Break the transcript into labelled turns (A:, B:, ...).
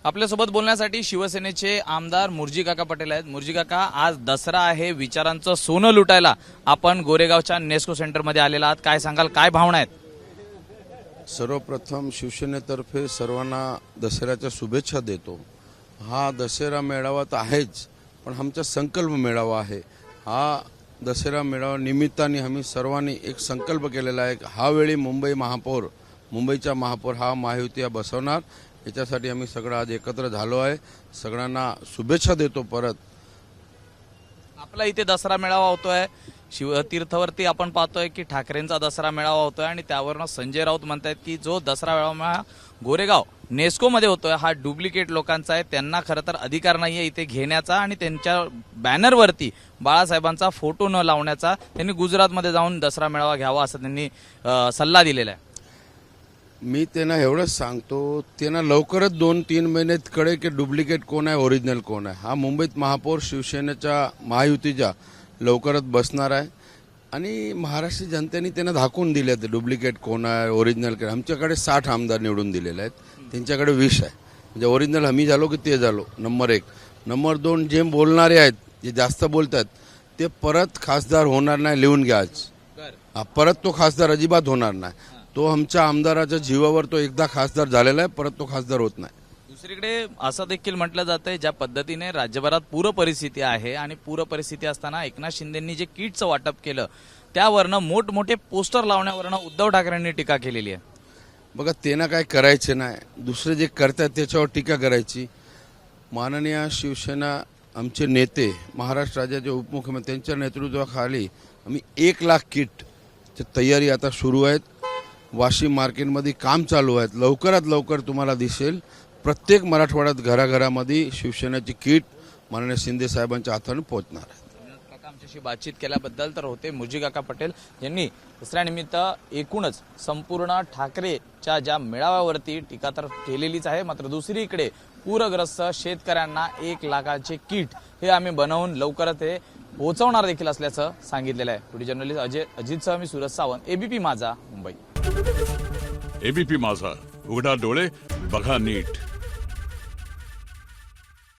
A: आपल्यासोबत बोलण्यासाठी शिवसेनेचे आमदार मुर्जी काका पटेल आहेत। मुर्जी काका, आज दसरा आहे, विचारांचं सोनं लुटायला आपण गोरेगावच्या नेस्को सेंटरमध्ये आलेला आहात, काय सांगाल, काय भावना आहेत?
B: सर्वप्रथम शिवसेनेतर्फे सर्वांना दसऱ्याच्या शुभेच्छा देतो। हा दसरा मेळावा तर आहेच, पण आमचा संकल्प मेळावा आहे। हा दसरा मेळावा निमित्ताने आम्ही सर्वांनी एक संकल्प केलेला आहे, हा वेळी मुंबईचा महापौर हा महायुती बसवणार, याच्यासाठी आम्ही सगळं आज एकत्र झालो आहे। सगळ्यांना शुभेच्छा देतो। परत
A: आपला इथे दसरा मेळावा होतोय, शिवतीर्थवरती आपण पाहतोय की ठाकरेंचा दसरा मेळावा होतोय आणि त्यावरनं संजय राऊत म्हणतायत की जो दसरा मेळावा गोरेगाव नेस्को मध्ये होतोय हा डुप्लिकेट लोकांचा आहे, त्यांना खरं तर अधिकार नाहीये इथे घेण्याचा आणि त्यांच्या बॅनरवरती बाळासाहेबांचा फोटो न लावण्याचा। त्यांनी गुजरातमध्ये जाऊन दसरा मेळावा घ्यावा असं त्यांनी सल्ला दिलेला आहे।
B: मी त्यांना एवढंच सांगतो, त्यांना लवकरच 2-3 महिन्यात कळे की डुप्लिकेट कोण आहे, ओरिजिनल कोण आहे। हा मुंबईत महापौर शिवसेनेच्या महायुतीच्या लवकरच बसणार आहे आणि महाराष्ट्र जनतेने त्यांना दाखवून दिले आहे डुप्लिकेट कोण आहे, ओरिजिनल कोण आहे। आमच्याकडे 60 आमदार निवडून दिलेले आहेत, त्यांच्याकडे 20 आहे। म्हणजे ओरिजिनल आम्ही झालो की ते झालो, नंबर 1। नंबर 2, जे बोलणारे आहेत, जे जास्त बोलतात ते परत खासदार होणार नाही, लिहून घ्या आज। परत तो खासदार अजिबात होणार नाही। तो आमच्या आमदाराच्या जीवावर तो एकदा खासदार झालेला आहे, परत तो खासदार होत नाही।
A: दुसरीकडे असं देखील म्हटलं जातंय, ज्या पद्धतीने राज्यभरात पूर परिस्थिती आहे आणि पूर परिस्थिती असताना एकनाथ शिंदेंनी जे किटचं वाटप केलं त्यावरनं मोठमोठे पोस्टर लावण्यावरनं उद्धव ठाकरेंनी टीका केलेली आहे।
B: बघा, त्यांना काय करायचे नाही, दुसरे जे करतात त्याच्यावर टीका करायची। माननीय शिवसेना आमचे नेते, महाराष्ट्र राज्याचे उपमुख्यमंत्री त्यांच्या नेतृत्वाखाली आम्ही 1 लाख किटची तयारी आता सुरू आहेत। वाशिम मार्केटमध्ये काम चालू आहे, लवकरात लवकर तुम्हाला दिसेल प्रत्येक मराठवाड्यात घराघरामध्ये शिवसेनेची किट माननीय शिंदे साहेबांच्या हाताने पोहोचणार आहे।
A: आमच्याशी बातचीत केल्याबद्दल तर होते मुर्जी काका पटेल यांनी दसऱ्यानिमित्त एकूणच संपूर्ण ठाकरेच्या ज्या मेळाव्यावरती टीका तर केलेलीच आहे, मात्र दुसरीकडे पूरग्रस्त शेतकऱ्यांना 1 लाखाचे किट हे आम्ही बनवून लवकरच ते पोहोचवणार देखील असल्याचं सांगितलेलं आहे। व्हिडिओ जर्नलिस्ट अजितसह मी सूरज सावंत, एबीपी माझा, मुंबई।
C: एबीपी माझा, उघडा डोळे बघा नीट।